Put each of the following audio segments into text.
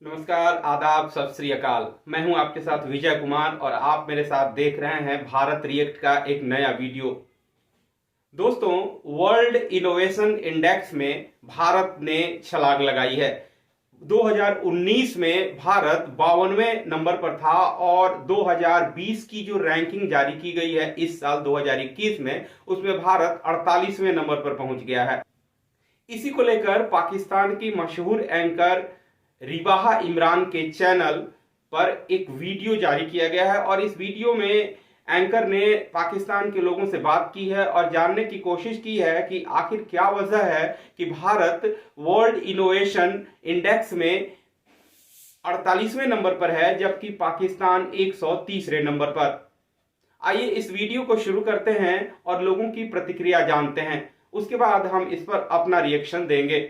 नमस्कार, आदाब, सत श्री अकाल। मैं हूं आपके साथ विजय कुमार और आप मेरे साथ देख रहे हैं भारत रिएक्ट का एक नया वीडियो। दोस्तों, वर्ल्ड इनोवेशन इंडेक्स में भारत ने छलांग लगाई है। 2019 में भारत 52वें नंबर पर था और 2020 की जो रैंकिंग जारी की गई है इस साल 2021 में, उसमें भारत 48वें नंबर पर पहुंच गया है। इसी को लेकर पाकिस्तान की मशहूर एंकर रिबाहा इमरान के चैनल पर एक वीडियो जारी किया गया है और इस वीडियो में एंकर ने पाकिस्तान के लोगों से बात की है और जानने की कोशिश की है कि आखिर क्या वजह है कि भारत वर्ल्ड इनोवेशन इंडेक्स में 48वें नंबर पर है जबकि पाकिस्तान 130वें नंबर पर। आइए इस वीडियो को शुरू करते हैं और लोगों की प्रतिक्रिया जानते हैं, उसके बाद हम इस पर अपना रिएक्शन देंगे।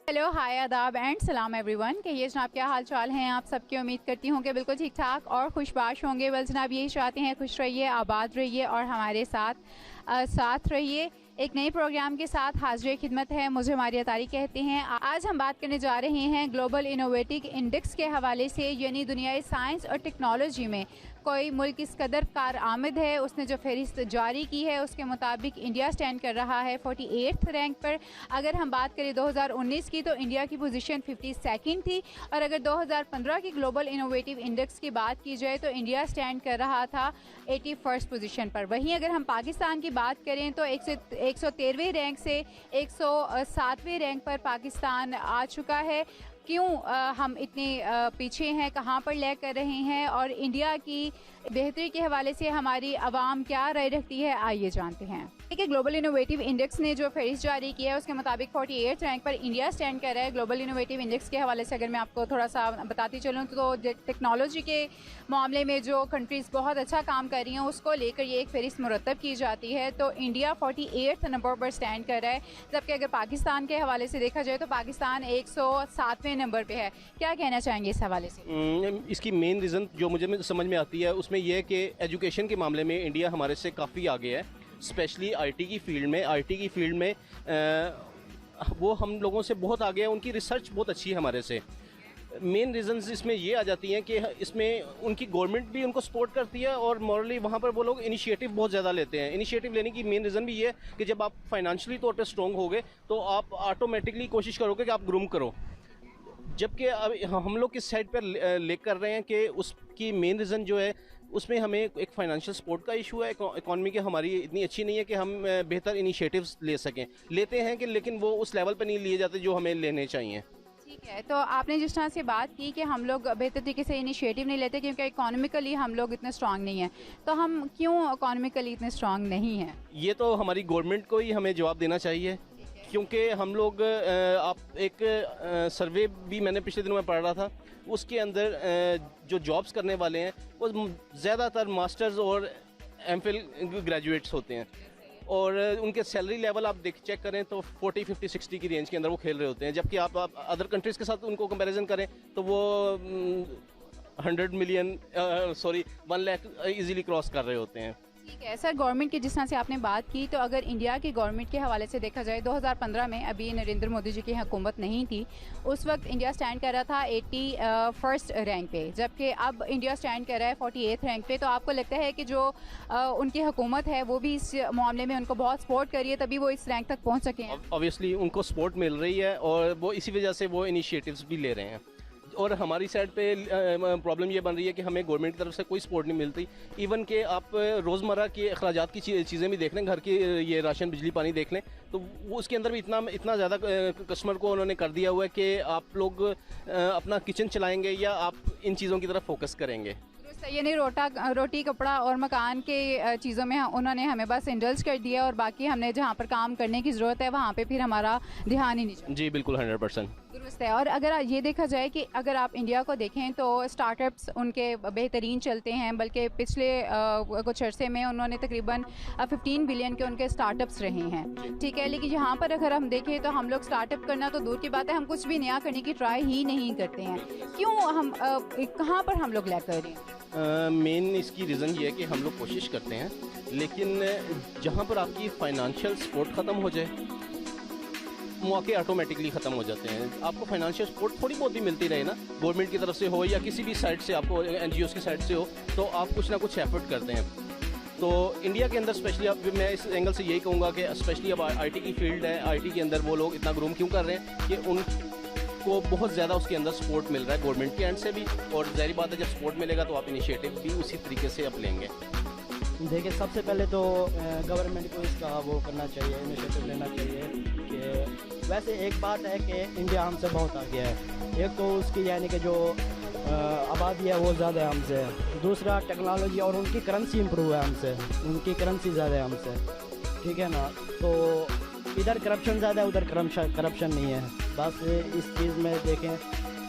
हेलो, हाय, आदाब एंड सलाम एवरीवन। कहिए जनाब, क्या हाल चाल हैं आप सबकी। उम्मीद करती हूँ कि बिल्कुल ठीक ठाक और खुशबाश होंगे। बल जनाब यही चाहते हैं, खुश रहिए, आबाद रहिए और हमारे साथ रहिए। एक नए प्रोग्राम के साथ हाजिर खिदमत है। मुझे मारिया तारी कहते हैं। आज हम बात करने जा रहे हैं ग्लोबल इनोवेटिव इंडेक्स के हवाले से, यानी दुनियाई साइंस और टेक्नोलॉजी में कोई मुल्क किस कदर कारआमद है। उसने जो फहरिस्त जारी की है उसके मुताबिक इंडिया स्टैंड कर रहा है 48th रैंक पर। अगर हम बात करें 2019 की तो इंडिया की पोजीशन 52nd थी और अगर 2015 की ग्लोबल इनोवेटिव इंडेक्स की बात की जाए तो इंडिया स्टैंड कर रहा था 81st पोजीशन पर। वहीं अगर हम पाकिस्तान की बात करें तो 113वें रैंक से 107वें रैंक पर पाकिस्तान आ चुका है। क्यों हम इतने पीछे हैं, कहाँ पर लैग कर रहे हैं और इंडिया की बेहतरी के हवाले से हमारी आवाम क्या राय रखती है, आइए जानते हैं। देखिए, ग्लोबल इनोवेटिव इंडेक्स ने जो फहरिस्त जारी किया है उसके मुताबिक 48th रैंक पर इंडिया स्टैंड कर रहा है। ग्लोबल इनोवेटिव इंडेक्स के हवाले से अगर मैं आपको थोड़ा सा बताती चलूँ तो टेक्नोलॉजी के मामले में जो कंट्रीज़ बहुत अच्छा काम कर रही हैं उसको लेकर ये एक फहरिस्त मुरतब की जाती है। तो इंडिया 48th नंबर पर स्टैंड कर रहा है, जबकि अगर पाकिस्तान के हवाले से देखा जाए तो पाकिस्तान 107वें नंबर पे है। क्या कहना चाहेंगे इस हवाले से? इसकी मेन रीज़न जो मुझे समझ में आती है उसमें यह है कि एजुकेशन के मामले में इंडिया हमारे से काफ़ी आगे है, स्पेशली आईटी की फील्ड में वो हम लोगों से बहुत आगे है। उनकी रिसर्च बहुत अच्छी है हमारे से। मेन रीजंस इसमें ये आ जाती हैं कि इसमें उनकी गवर्नमेंट भी उनको सपोर्ट करती है और मॉरली वहाँ पर वो लोग इनिशिएटिव बहुत ज़्यादा लेते हैं। इनिशिएटिव लेने की मेन रीज़न भी ये है कि जब आप फाइनेंशियली तौर पे स्ट्रॉन्ग होगे तो आप ऑटोमेटिकली कोशिश करोगे कि आप ग्रूम करो। जबकि अब हम लोग किस साइड पर ले कर रहे हैं कि उसकी मेन रीज़न जो है उसमें हमें एक फाइनेंशियल सपोर्ट का इशू है। इकॉनमी की हमारी इतनी अच्छी नहीं है कि हम बेहतर इनिशिएटिव्स ले सकें। लेते हैं कि लेकिन वो उस लेवल पर नहीं लिए जाते जो हमें लेने चाहिए। ठीक है, तो आपने जिस तरह से बात की कि हम लोग बेहतर तरीके से इनिशिएटिव नहीं लेते क्योंकि इकोनॉमिकली हम लोग इतने स्ट्रांग नहीं हैं, तो हम क्यों इकोनॉमिकली इतने स्ट्रांग नहीं हैं? ये तो हमारी गवर्नमेंट को ही हमें जवाब देना चाहिए, क्योंकि हम लोग आप एक सर्वे भी मैंने पिछले दिनों में पढ़ रहा था, उसके अंदर जो जॉब्स करने वाले हैं वो ज़्यादातर मास्टर्स और एमफिल ग्रेजुएट्स होते हैं और उनके सैलरी लेवल आप चेक करें तो 40, 50, 60 की रेंज के अंदर वो खेल रहे होते हैं। जबकि आप अदर कंट्रीज़ के साथ उनको कंपैरिजन करें तो वो 100 मिलियन 1 लाख इजीली क्रॉस कर रहे होते हैं। ठीक है सर, गवर्नमेंट की जिस तरह से आपने बात की, तो अगर इंडिया की गवर्नमेंट के हवाले से देखा जाए 2015 में अभी नरेंद्र मोदी जी की हुकूमत नहीं थी, उस वक्त इंडिया स्टैंड कर रहा था 81st रैंक पे, जबकि अब इंडिया स्टैंड कर रहा है 48th रैंक पे। तो आपको लगता है कि जो उनकी हुकूमत है वो भी इस मामले में उनको बहुत सपोर्ट करी है तभी वो इस रैंक तक पहुँच सके हैं? ऑब्वियसली उनको सपोर्ट मिल रही है और वो इसी वजह से वो इनिशिएटिव्स भी ले रहे हैं। और हमारी साइड पे प्रॉब्लम ये बन रही है कि हमें गवर्नमेंट की तरफ से कोई सपोर्ट नहीं मिलती। इवन कि आप रोज़मर्रा के अखराजात की चीज़ें भी देख लें, घर की ये राशन बिजली पानी देख लें, तो वो उसके अंदर भी इतना ज़्यादा कस्टमर को उन्होंने कर दिया हुआ है कि आप लोग अपना किचन चलाएंगे या आप इन चीज़ों की तरफ फोकस करेंगे। यानी रोटी कपड़ा और मकान के चीज़ों में उन्होंने हमें बस इंडल्ज कर दिया और बाकी हमने जहाँ पर काम करने की ज़रूरत है वहाँ पे फिर हमारा ध्यान ही नहीं जाता। जी बिल्कुल, 100% दुरुस्त है। और अगर ये देखा जाए कि अगर आप इंडिया को देखें तो स्टार्टअप्स उनके बेहतरीन चलते हैं, बल्कि पिछले कुछ अरसे में उन्होंने तकरीबन 15 बिलियन के उनके स्टार्टअप्स रहे हैं। ठीक है, लेकिन यहाँ पर अगर हम देखें तो हम लोग स्टार्टअप करना तो दूर की बात है, हम कुछ भी नया करने की ट्राई ही नहीं करते हैं। क्यों हम कहाँ पर हम लोग लैग कर रहे हैं? मेन इसकी रीज़न ये है कि हम लोग कोशिश करते हैं, लेकिन जहाँ पर आपकी फाइनेंशियल सपोर्ट ख़त्म हो जाए, मौके ऑटोमेटिकली ख़त्म हो जाते हैं। आपको फाइनेंशियल सपोर्ट थोड़ी बहुत ही मिलती रहे ना, गवर्नमेंट की तरफ से हो या किसी भी साइड से, आपको NGOs की साइड से हो, तो आप कुछ ना कुछ एफर्ट करते हैं। तो इंडिया के अंदर स्पेशली, अब मैं इस एंगल से यही कहूँगा कि स्पेशली अब IT की फील्ड है, IT के अंदर वो लोग इतना ग्रूम क्यों कर रहे हैं कि उनको बहुत ज़्यादा उसके अंदर सपोर्ट मिल रहा है गवर्नमेंट के एंड से भी, और ज़ाहिर बात है जब सपोर्ट मिलेगा तो आप इनिशिएटिव भी उसी तरीके से आप लेंगे। देखिए, सबसे पहले तो गवर्नमेंट को इसका वो करना चाहिए, इनिशिएटिव लेना चाहिए कि वैसे एक बात है कि इंडिया हमसे बहुत आगे है। एक तो उसकी यानी कि जो आबादी है वो ज़्यादा है हमसे, दूसरा टेक्नोलॉजी और उनकी करेंसी इम्प्रूव है हमसे, उनकी करेंसी ज़्यादा है हमसे, ठीक है ना। तो इधर करप्शन ज़्यादा है, उधर करप्शन नहीं है, बस इस चीज़ में देखें।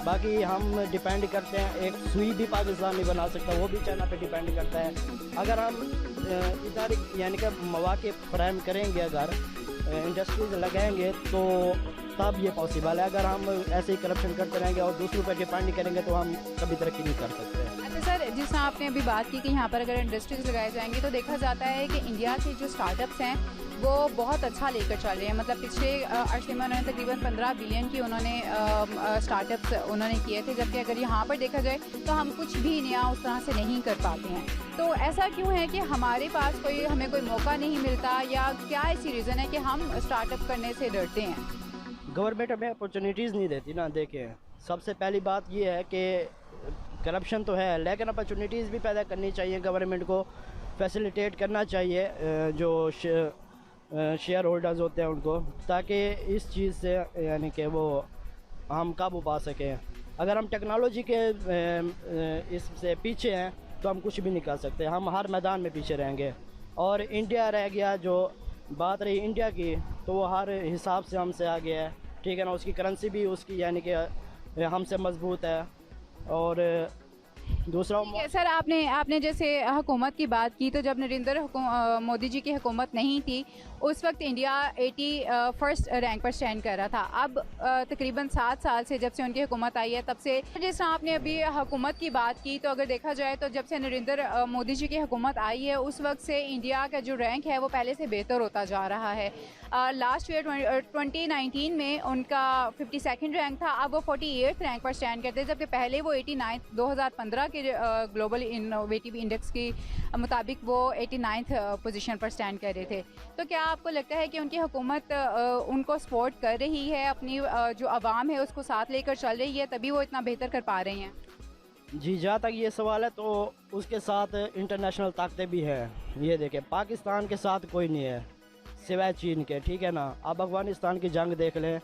बाकी हम डिपेंड करते हैं, एक सुई भी पाकिस्तान नहीं बना सकता, वो भी चाइना पे डिपेंड करता है। अगर हम इधर यानी कि मौके फ्राहम करेंगे, अगर इंडस्ट्रीज लगाएंगे तो तब ये पॉसिबल है। अगर हम ऐसे ही करप्शन करते रहेंगे और दूसरों पर डिपेंड नहीं करेंगे तो हम कभी तरक्की नहीं कर सकते। अच्छा सर, जिस तरह आपने अभी बात की कि यहाँ पर अगर इंडस्ट्रीज लगाए जाएंगी तो देखा जाता है कि इंडिया के जो स्टार्टअप्स हैं वो बहुत अच्छा लेकर चल रहे हैं। मतलब पिछले अरसे में उन्होंने तकरीबन 15 बिलियन की उन्होंने स्टार्टअप्स उन्होंने किए थे, जबकि अगर यहाँ पर देखा जाए तो हम कुछ भी नया उस तरह से नहीं कर पाते हैं। तो ऐसा क्यों है कि हमारे पास हमें कोई मौका नहीं मिलता, या क्या ऐसी रीज़न है कि हम स्टार्टअप करने से डरते हैं? गवर्नमेंट हमें अपॉर्चुनिटीज़ नहीं देती ना। देखें, सबसे पहली बात ये है कि करप्शन तो है, लेकिन अपॉर्चुनिटीज़ भी पैदा करनी चाहिए। गवर्नमेंट को फैसिलिटेट करना चाहिए जो शेयर होल्डर्स होते हैं उनको, ताकि इस चीज़ से यानी कि वो हम काबू पा सकें। अगर हम टेक्नोलॉजी के इससे पीछे हैं तो हम कुछ भी नहीं कर सकते, हम हर मैदान में पीछे रहेंगे। और इंडिया रह गया, जो बात रही इंडिया की, तो वो हर हिसाब से हमसे आगे है, ठीक है ना। उसकी करेंसी भी उसकी यानी कि हमसे मजबूत है। और दूसरा सर, आपने जैसे हुकूमत की बात की, तो जब नरेंद्र मोदी जी की हुकूमत नहीं थी उस वक्त इंडिया 81st रैंक पर स्टैंड कर रहा था। अब तकरीबन 7 साल से जब से उनकी हुकूमत आई है तब से, जैसे आपने अभी हुकूमत की बात की, तो अगर देखा जाए तो जब से नरेंद्र मोदी जी की हुकूमत आई है उस वक्त से इंडिया का जो रैंक है वो पहले से बेहतर होता जा रहा है। लास्ट ईयर 2019 में उनका 52nd रैंक था, अब वो 48th रैंक पर स्टैंड करते हैं, जबकि पहले वो 89th 2015 के ग्लोबल इनोवेटिव इंडेक्स के मुताबिक वो 89th पोजीशन पर स्टैंड कर रहे थे। तो क्या आपको लगता है कि उनकी हुकूमत उनको सपोर्ट कर रही है, अपनी जो आवाम है उसको साथ लेकर चल रही है, तभी वो इतना बेहतर कर पा रही हैं? जी, जहाँ तक ये सवाल है तो उसके साथ इंटरनेशनल ताकतें भी हैं। ये देखें, पाकिस्तान के साथ कोई नहीं है सिवाय चीन के, ठीक है ना। अब अफगानिस्तान की जंग देख लें,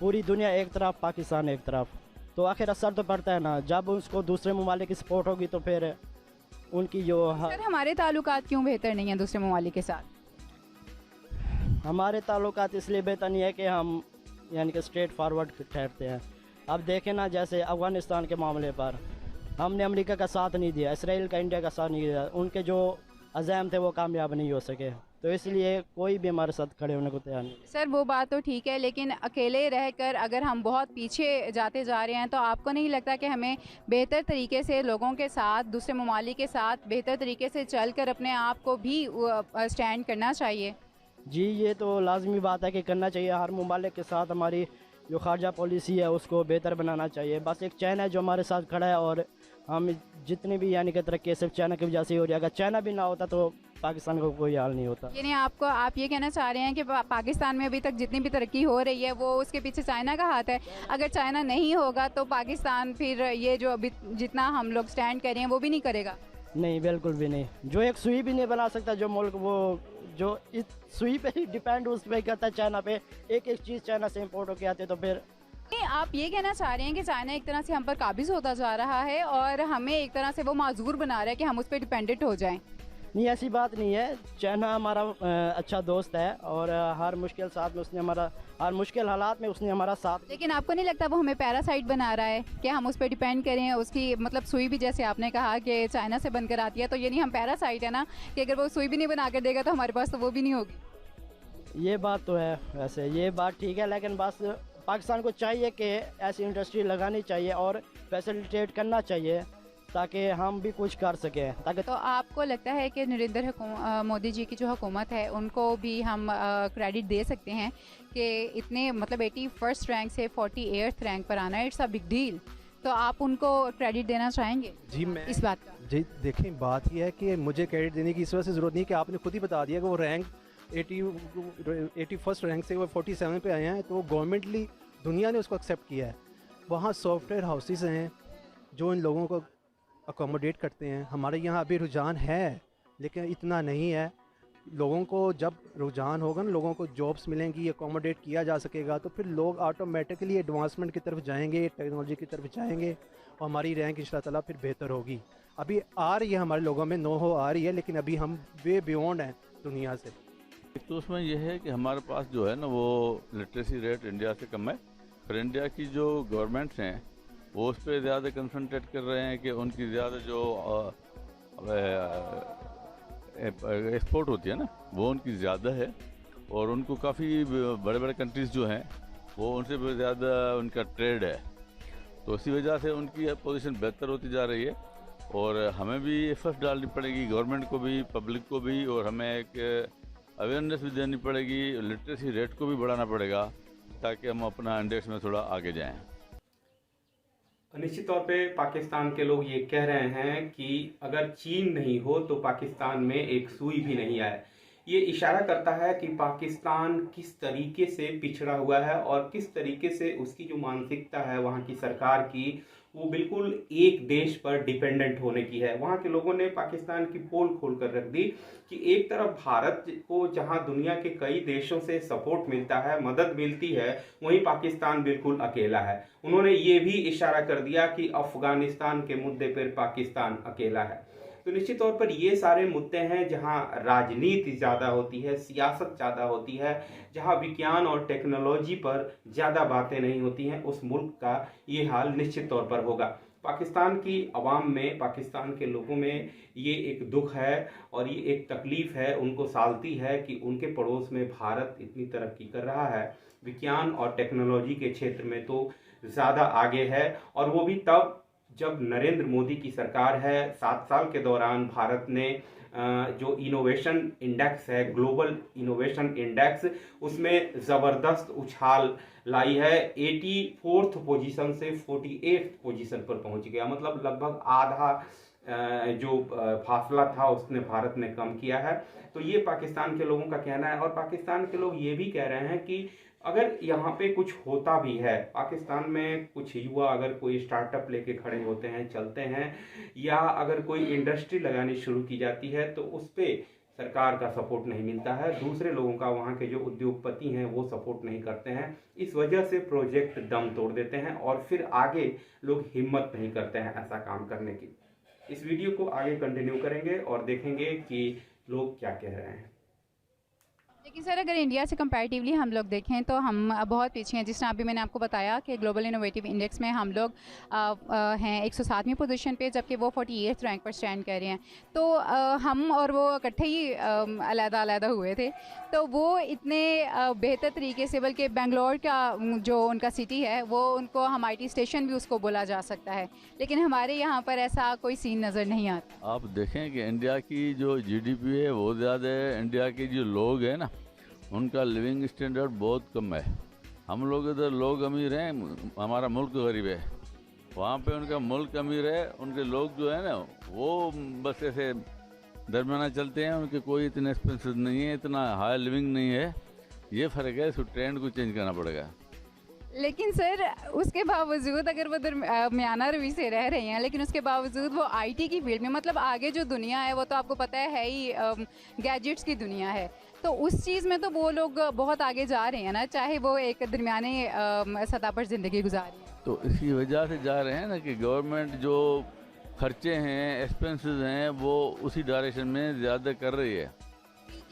पूरी दुनिया एक तरफ, पाकिस्तान एक तरफ, तो आखिर असर तो पड़ता है ना। जब उसको दूसरे ममालिक की सपोर्ट होगी तो फिर उनकी जो सर, हमारे ताल्लुकात क्यों बेहतर नहीं है दूसरे ममालिक के साथ? हमारे ताल्लुकात इसलिए बेहतर नहीं है कि हम यानी कि स्ट्रेट फारवर्ड ठहरते हैं। अब देखें ना, जैसे अफ़गानिस्तान के मामले पर हमने अमेरिका का साथ नहीं दिया, इसराइल का इंडिया का साथ नहीं दिया, उनके जो अज़ैम थे वो कामयाब नहीं हो सके, तो इसलिए कोई भी हमारे साथ खड़े होने को तैयार नहीं। सर, वो बात तो ठीक है, लेकिन अकेले रहकर अगर हम बहुत पीछे जाते जा रहे हैं तो आपको नहीं लगता कि हमें बेहतर तरीके से लोगों के साथ, दूसरे ममालिक के साथ बेहतर तरीके से चलकर अपने आप को भी स्टैंड करना चाहिए? जी, ये तो लाजमी बात है कि करना चाहिए। हर ममालिक के साथ हमारी जो खारजा पॉलिसी है उसको बेहतर बनाना चाहिए। बस एक चाइना है जो हमारे साथ खड़ा है, और हम जितनी भी यानी कि तरक्की सिर्फ चाइना की वजह से हो रही है। अगर चाइना भी ना होता तो पाकिस्तान को कोई हाल नहीं होता। यानी आप ये कहना चाह रहे हैं कि पाकिस्तान में अभी तक जितनी भी तरक्की हो रही है वो उसके पीछे चाइना का हाथ है। अगर चाइना नहीं होगा तो पाकिस्तान फिर ये जो अभी जितना हम लोग स्टैंड कर रहे हैं वो भी नहीं करेगा? नहीं, बिल्कुल भी नहीं। जो एक सुई भी नहीं बना सकता जो मुल्क, वो जो इस सुई पे ही डिपेंड उस पर करता है, चाइना पे, एक एक चीज़ चाइना से इम्पोर्ट होकर आती है, तो फिर नहीं, आप ये कहना चाह रहे हैं कि चाइना एक तरह से हम पर काबिज होता जा रहा है और हमें एक तरह से वो माजूर बना रहा है कि हम उस पर डिपेंडेंट हो जाएं? नहीं, ऐसी बात नहीं है। चाइना हमारा अच्छा दोस्त है और हर मुश्किल साथ में उसने हमारा, हर मुश्किल हालात में उसने हमारा साथ। लेकिन आपको नहीं लगता वो हमें पैरासाइट बना रहा है कि हम उस पर डिपेंड करें? उसकी मतलब सुई भी जैसे आपने कहा कि चाइना से बनकर आती है, तो ये नहीं हम पैरासाइट है ना, कि अगर वो सुई भी नहीं बना कर देगा तो हमारे पास तो वो भी नहीं होगी। ये बात तो है, वैसे ये बात ठीक है, लेकिन बस पाकिस्तान को चाहिए कि ऐसी इंडस्ट्री लगानी चाहिए और फैसिलिटेट करना चाहिए ताकि हम भी कुछ कर सकें, ताकि तो आपको लगता है कि नरेंद्र मोदी जी की जो हुकूमत है उनको भी हम क्रेडिट दे सकते हैं कि इतने मतलब 81st रैंक से 48th रैंक पर आना, इट्स अ बिग डील, तो आप उनको क्रेडिट देना चाहेंगे जी मैं इस बात का? जी देखें, बात यह है कि मुझे क्रेडिट देने की इस वजह से ज़रूरत नहीं है कि आपने खुद ही बता दिया कि वो रैंक 81st रैंक से वो 47 पे आए हैं, तो वो गवर्नमेंटली दुनिया ने उसको एक्सेप्ट किया है। वहाँ सॉफ्टवेयर हाउसेस हैं जो इन लोगों को अकोमोडेट करते हैं। हमारे यहाँ अभी रुझान है लेकिन इतना नहीं है। लोगों को जब रुझान होगा ना, लोगों को जॉब्स मिलेंगी, अकोमोडेट किया जा सकेगा, तो फिर लोग ऑटोमेटिकली एडवांसमेंट की तरफ जाएंगे, टेक्नोलॉजी की तरफ जाएंगे और हमारी रैंक इंशाल्लाह ताला फिर बेहतर होगी। अभी आ रही है हमारे लोगों में, नो हो आ रही है, लेकिन अभी हम वे बियॉन्ड हैं दुनिया से। एक तो उसमें यह है कि हमारे पास जो है ना वो लिटरेसी रेट इंडिया से कम है, फिर इंडिया की जो गवर्नमेंट्स हैं वो उस पर ज़्यादा कंसंट्रेट कर रहे हैं कि उनकी ज़्यादा जो एक्सपोर्ट होती है ना वो उनकी ज़्यादा है, और उनको काफ़ी बड़े बड़े कंट्रीज़ जो हैं वो उनसे ज़्यादा उनका ट्रेड है, तो इसी वजह से उनकी पोजीशन बेहतर होती जा रही है। और हमें भी एफर्ट डालनी पड़ेगी, गवर्नमेंट को भी, पब्लिक को भी, और हमें एक अवेयरनेस भी देनी पड़ेगी, लिटरेसी रेट को भी बढ़ाना पड़ेगा ताकि हम अपना इंडेक्स में थोड़ा आगे जाएं। निश्चित तौर पे पाकिस्तान के लोग ये कह रहे हैं कि अगर चीन नहीं हो तो पाकिस्तान में एक सुई भी नहीं आए। ये इशारा करता है कि पाकिस्तान किस तरीके से पिछड़ा हुआ है और किस तरीके से उसकी जो मानसिकता है वहाँ की सरकार की, वो बिल्कुल एक देश पर डिपेंडेंट होने की है। वहाँ के लोगों ने पाकिस्तान की पोल खोल कर रख दी कि एक तरफ भारत को जहाँ दुनिया के कई देशों से सपोर्ट मिलता है, मदद मिलती है, वहीं पाकिस्तान बिल्कुल अकेला है। उन्होंने ये भी इशारा कर दिया कि अफगानिस्तान के मुद्दे पर पाकिस्तान अकेला है। तो निश्चित तौर पर ये सारे मुद्दे हैं जहां राजनीति ज़्यादा होती है, सियासत ज़्यादा होती है, जहां विज्ञान और टेक्नोलॉजी पर ज़्यादा बातें नहीं होती हैं, उस मुल्क का ये हाल निश्चित तौर पर होगा। पाकिस्तान की आवाम में, पाकिस्तान के लोगों में ये एक दुख है और ये एक तकलीफ़ है, उनको सालती है कि उनके पड़ोस में भारत इतनी तरक्की कर रहा है, विज्ञान और टेक्नोलॉजी के क्षेत्र में तो ज़्यादा आगे है, और वो भी तब जब नरेंद्र मोदी की सरकार है। 7 साल के दौरान भारत ने जो इनोवेशन इंडेक्स है, ग्लोबल इनोवेशन इंडेक्स, उसमें ज़बरदस्त उछाल लाई है। 84th पोजीशन से 48th पोजीशन पर पहुंच गया, मतलब लगभग आधा जो फासला था उसने भारत ने कम किया है। तो ये पाकिस्तान के लोगों का कहना है, और पाकिस्तान के लोग ये भी कह रहे हैं कि अगर यहाँ पे कुछ होता भी है, पाकिस्तान में कुछ युवा अगर कोई स्टार्टअप लेके खड़े होते हैं, चलते हैं, या अगर कोई इंडस्ट्री लगानी शुरू की जाती है, तो उस पर सरकार का सपोर्ट नहीं मिलता है, दूसरे लोगों का, वहाँ के जो उद्योगपति हैं वो सपोर्ट नहीं करते हैं। इस वजह से प्रोजेक्ट दम तोड़ देते हैं और फिर आगे लोग हिम्मत नहीं करते हैं ऐसा काम करने की। इस वीडियो को आगे कंटिन्यू करेंगे और देखेंगे कि लोग क्या कह रहे हैं। लेकिन सर अगर इंडिया से कंपैरेटिवली हम लोग देखें तो हम बहुत पीछे हैं। जिस तरह अभी मैंने आपको बताया कि ग्लोबल इनोवेटिव इंडेक्स में हम लोग हैं 107वीं पोजीशन पे, जबकि वो 48th रैंक पर स्टैंड कर रहे हैं। तो हम और वो इकट्ठे ही अलग-अलग हुए थे, तो वो इतने बेहतर तरीके से, बल्कि बेंगलोर का जो उनका सिटी है वो उनको हम IT स्टेशन भी उसको बोला जा सकता है, लेकिन हमारे यहाँ पर ऐसा कोई सीन नज़र नहीं आता। आप देखें कि इंडिया की जो GDP है वो ज़्यादा है, इंडिया के जो लोग हैं ना उनका लिविंग स्टैंडर्ड बहुत कम है। हम लोग इधर लोग अमीर हैं, हमारा मुल्क गरीब है। वहाँ पे उनका मुल्क अमीर है, उनके लोग जो है ना वो बस ऐसे दरमियाना चलते हैं, उनके कोई इतने एक्सपेंसेस नहीं है, इतना हाई लिविंग नहीं है। ये फ़र्क है, इसको ट्रेंड को चेंज करना पड़ेगा। लेकिन सर उसके बावजूद अगर वो दरमियाना रवि से रह रहे हैं, लेकिन उसके बावजूद वो IT की फील्ड में, मतलब आगे जो दुनिया है वो तो आपको पता है ही गैजेट्स की दुनिया है, तो उस चीज़ में तो वो लोग बहुत आगे जा रहे हैं ना, चाहे वो एक दरमियाने सतह पर ज़िंदगी गुजार रहे हैं। तो इसी वजह से जा रहे हैं ना कि गवर्नमेंट जो खर्चे हैं, एक्सपेंसेस हैं, वो उसी डायरेक्शन में ज़्यादा कर रही है।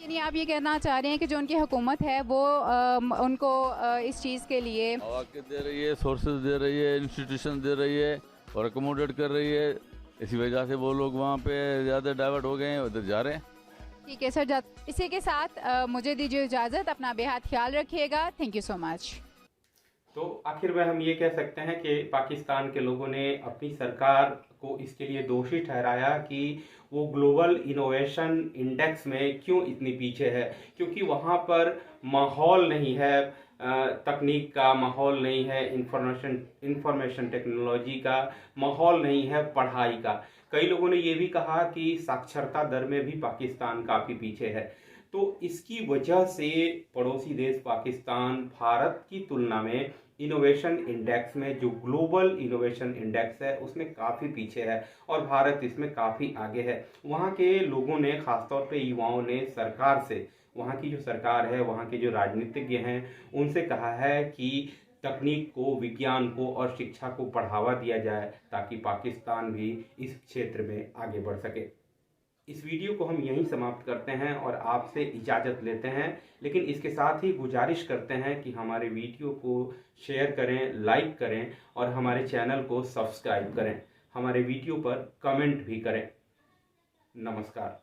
यानी आप ये कहना चाह रहे हैं कि जो उनकी हुकूमत है वो उनको इस चीज़ के लिए मौके दे रही है, सोर्सेज दे रही है, इंस्टीट्यूशन दे रही है और अकोमोडेट कर रही है, इसी वजह से वो लोग वहाँ पे ज़्यादा डाइवर्ट हो गए हैं, उधर जा रहे हैं। ठीक है सर, इसी के साथ मुझे दीजिए इजाज़त, अपना बेहद ख्याल रखिएगा। Thank you so much. तो आखिर में हम ये कह सकते हैं कि पाकिस्तान के लोगों ने अपनी सरकार को इसके लिए दोषी ठहराया कि वो ग्लोबल इनोवेशन इंडेक्स में क्यों इतनी पीछे है, क्योंकि वहाँ पर माहौल नहीं है, तकनीक का माहौल नहीं है, इंफॉर्मेशन टेक्नोलॉजी का माहौल नहीं है, पढ़ाई का। कई लोगों ने ये भी कहा कि साक्षरता दर में भी पाकिस्तान काफ़ी पीछे है। तो इसकी वजह से पड़ोसी देश पाकिस्तान भारत की तुलना में इनोवेशन इंडेक्स में, जो ग्लोबल इनोवेशन इंडेक्स है, उसमें काफ़ी पीछे है और भारत इसमें काफ़ी आगे है। वहाँ के लोगों ने, खासतौर पे युवाओं ने सरकार से, वहाँ की जो सरकार है, वहाँ के जो राजनीतिज्ञ हैं, उनसे कहा है कि तकनीक को, विज्ञान को और शिक्षा को बढ़ावा दिया जाए ताकि पाकिस्तान भी इस क्षेत्र में आगे बढ़ सके। इस वीडियो को हम यहीं समाप्त करते हैं और आपसे इजाज़त लेते हैं, लेकिन इसके साथ ही गुजारिश करते हैं कि हमारे वीडियो को शेयर करें, लाइक करें और हमारे चैनल को सब्सक्राइब करें। हमारे वीडियो पर कमेंट भी करें। नमस्कार।